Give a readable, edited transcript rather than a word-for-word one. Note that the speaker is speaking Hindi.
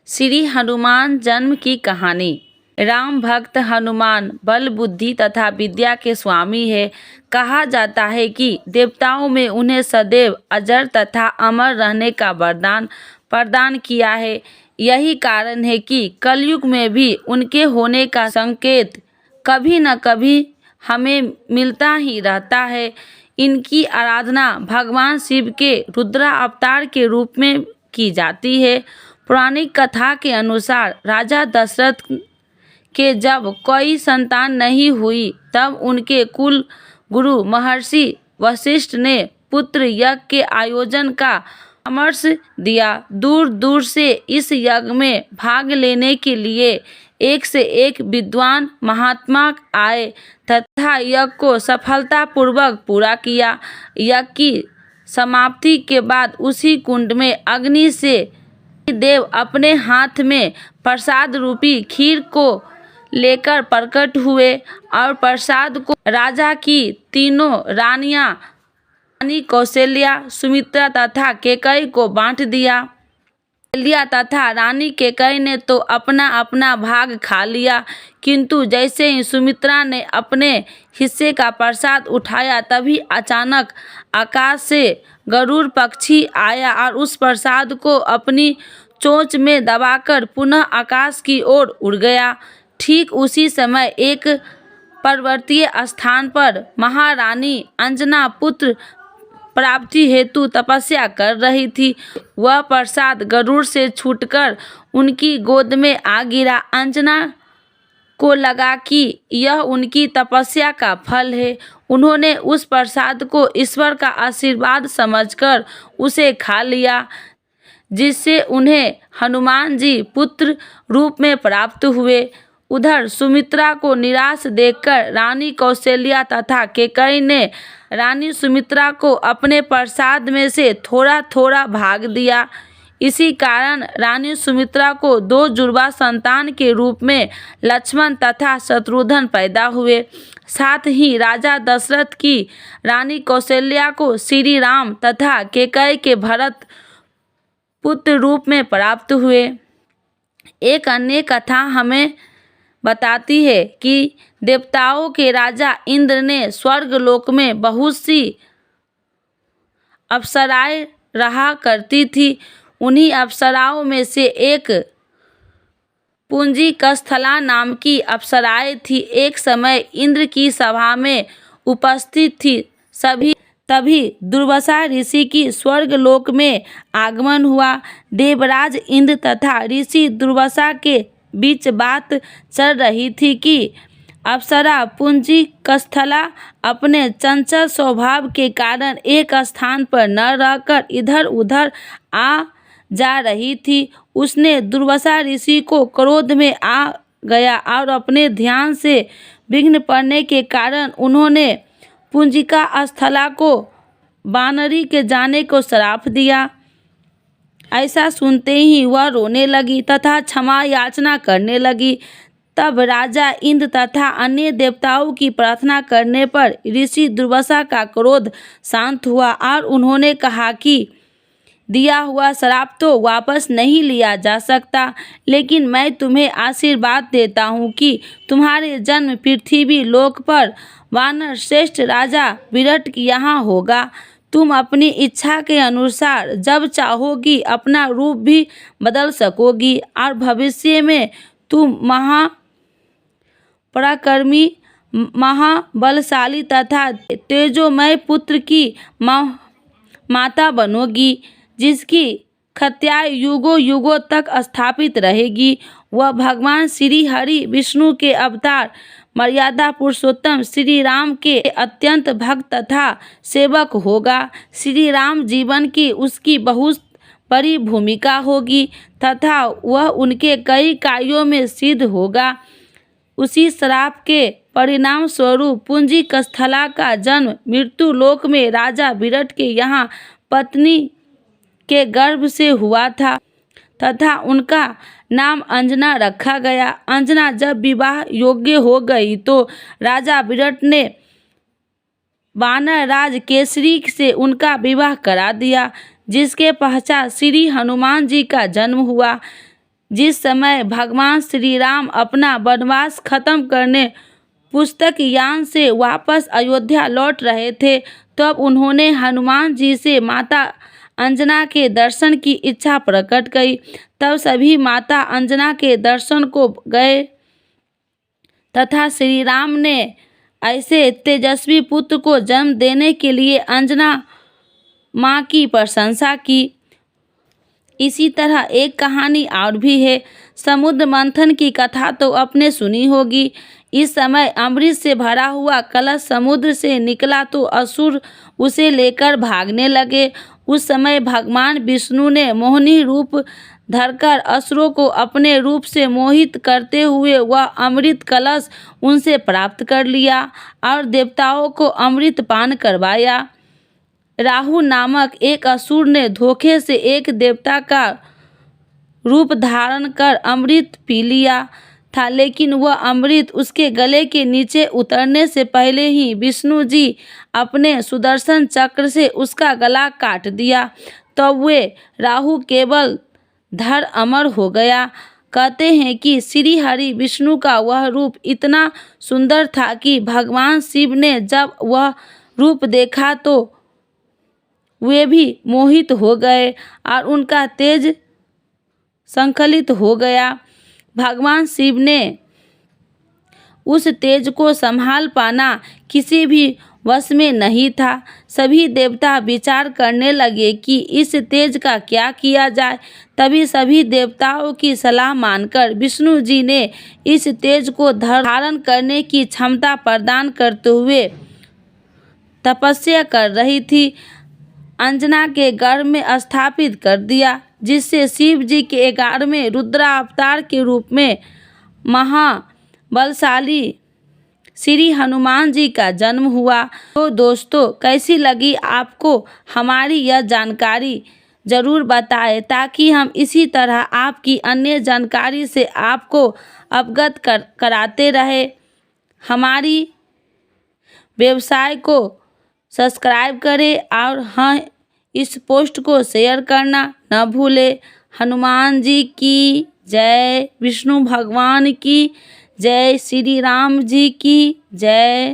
श्री हनुमान जन्म की कहानी। राम भक्त हनुमान बल बुद्धि तथा विद्या के स्वामी है। कहा जाता है कि देवताओं में उन्हें सदैव अजर तथा अमर रहने का वरदान प्रदान किया है। यही कारण है कि कलयुग में भी उनके होने का संकेत कभी न कभी हमें मिलता ही रहता है। इनकी आराधना भगवान शिव के रुद्र अवतार के रूप में की जाती है। पौराणिक कथा के अनुसार राजा दशरथ के जब कोई संतान नहीं हुई तब उनके कुल गुरु महर्षि वशिष्ठ ने पुत्र यज्ञ के आयोजन का परामर्श दिया। दूर दूर से इस यज्ञ में भाग लेने के लिए एक से एक विद्वान महात्मा आए तथा यज्ञ को सफलतापूर्वक पूरा किया। यज्ञ की समाप्ति के बाद उसी कुंड में अग्नि से देव अपने हाथ में प्रसाद रूपी खीर को लेकर प्रकट हुए और प्रसाद को राजा की तीनों रानियां रानी कौशल्या, सुमित्रा तथा कैकेयी को बांट दिया। कौशल्या तथा रानी कैकेयी ने तो अपना अपना भाग खा लिया, किंतु जैसे ही सुमित्रा ने अपने हिस्से का प्रसाद उठाया तभी अचानक आकाश से गरुड़ पक्षी आया और उस प्रसाद को अपनी चोंच में दबाकर पुनः आकाश की ओर उड़ गया। ठीक उसी समय एक पर्वतीय स्थान पर महारानी अंजना पुत्र प्राप्ति हेतु तपस्या कर रही थी। वह प्रसाद गरुड़ से छूटकर उनकी गोद में आ गिरा। अंजना को लगा कि यह उनकी तपस्या का फल है। उन्होंने उस प्रसाद को ईश्वर का आशीर्वाद समझकर उसे खा लिया, जिससे उन्हें हनुमान जी पुत्र रूप में प्राप्त हुए। उधर सुमित्रा को निराश देखकर रानी कौशल्या तथा कैकेयी ने रानी सुमित्रा को अपने प्रसाद में से थोड़ा थोड़ा भाग दिया। इसी कारण रानी सुमित्रा को दो जुड़वा संतान के रूप में लक्ष्मण तथा शत्रुघ्न पैदा हुए। साथ ही राजा दशरथ की रानी कौशल्या को श्री राम तथा कैकेयी के भरत पुत्र रूप में प्राप्त हुए। एक अन्य कथा हमें बताती है कि देवताओं के राजा इंद्र ने स्वर्ग लोक में बहुत सी अप्सराएं रहा करती थी। उन्हीं अप्सराओं में से एक पुंजिकस्थला नाम की अप्सराएं थी। एक समय इंद्र की सभा में उपस्थित थी। तभी दुर्वासा ऋषि की स्वर्ग लोक में आगमन हुआ। देवराज इंद्र तथा ऋषि दुर्वासा के बीच बात चल रही थी कि अप्सरा पुंजिकस्थला अपने चंचल स्वभाव के कारण एक स्थान पर न रहकर इधर उधर आ जा रही थी। उसने दुर्वासा ऋषि को क्रोध में आ गया और अपने ध्यान से विघ्न पड़ने के कारण उन्होंने पुंजिका स्थला को वानरी के जाने को श्राप दिया। ऐसा सुनते ही वह रोने लगी तथा क्षमा याचना करने लगी। तब राजा इंद्र तथा अन्य देवताओं की प्रार्थना करने पर ऋषि दुर्वासा का क्रोध शांत हुआ और उन्होंने कहा कि दिया हुआ श्राप तो वापस नहीं लिया जा सकता, लेकिन मैं तुम्हें आशीर्वाद देता हूँ कि तुम्हारे जन्म पृथ्वी लोक पर वानर श्रेष्ठ राजा विराट यहाँ होगा। तुम अपनी इच्छा के अनुसार जब चाहोगी अपना रूप भी बदल सकोगी और भविष्य में तुम महापराक्रमी, महाबलशाली तथा तेजोमय पुत्र की माता बनोगी, जिसकी ख्याति युगों युगों तक स्थापित रहेगी। वह भगवान श्री हरि विष्णु के अवतार मर्यादा पुरुषोत्तम श्री राम के अत्यंत भक्त तथा सेवक होगा। श्री राम जीवन की उसकी बहुत बड़ी भूमिका होगी तथा वह उनके कई कार्यों में सिद्ध होगा। उसी श्राप के परिणाम स्वरूप पुंजिकस्थला का जन्म मृत्यु लोक में राजा विराट के यहाँ पत्नी के गर्भ से हुआ था तथा उनका नाम अंजना रखा गया। अंजना जब विवाह योग्य हो गई तो राजा विराट ने वानर राज केसरी से उनका विवाह करा दिया, जिसके पश्चात श्री हनुमान जी का जन्म हुआ। जिस समय भगवान श्री राम अपना वनवास खत्म करने पुस्तक यान से वापस अयोध्या लौट रहे थे, तब उन्होंने हनुमान जी से माता अंजना के दर्शन की इच्छा प्रकट की। तब सभी माता अंजना के दर्शन को गए तथा श्री राम ने ऐसे तेजस्वी पुत्र को जन्म देने के लिए अंजना माँ की प्रशंसा की। इसी तरह एक कहानी और भी है। समुद्र मंथन की कथा तो आपने सुनी होगी। इस समय अमृत से भरा हुआ कलश समुद्र से निकला तो असुर उसे लेकर भागने लगे। उस समय भगवान विष्णु ने मोहिनी रूप धरकर असुरों को अपने रूप से मोहित करते हुए वह अमृत कलश उनसे प्राप्त कर लिया और देवताओं को अमृत पान करवाया। राहु नामक एक असुर ने धोखे से एक देवता का रूप धारण कर अमृत पी लिया था, लेकिन वह अमृत उसके गले के नीचे उतरने से पहले ही विष्णु जी अपने सुदर्शन चक्र से उसका गला काट दिया। तब वे राहु केवल धर अमर हो गया। कहते हैं कि श्री हरि विष्णु का वह रूप इतना सुंदर था कि भगवान शिव ने जब वह रूप देखा तो वे भी मोहित हो गए और उनका तेज संकलित हो गया। भगवान शिव ने उस तेज को संभाल पाना किसी भी वश में नहीं था। सभी देवता विचार करने लगे कि इस तेज का क्या किया जाए। तभी सभी देवताओं की सलाह मानकर विष्णु जी ने इस तेज को धारण करने की क्षमता प्रदान करते हुए तपस्या कर रही थी अंजना के गर्भ में स्थापित कर दिया, जिससे शिव जी के 11वें रुद्रावतार के रूप में महाबलशाली श्री हनुमान जी का जन्म हुआ। तो दोस्तों, कैसी लगी आपको हमारी यह जानकारी? ज़रूर बताएं ताकि हम इसी तरह आपकी अन्य जानकारी से आपको अवगत कराते रहे। हमारी व्यवसाय को सब्सक्राइब करें और हाँ, इस पोस्ट को शेयर करना न भूलें। हनुमान जी की जय, विष्णु भगवान की जय, श्री राम जी की जय।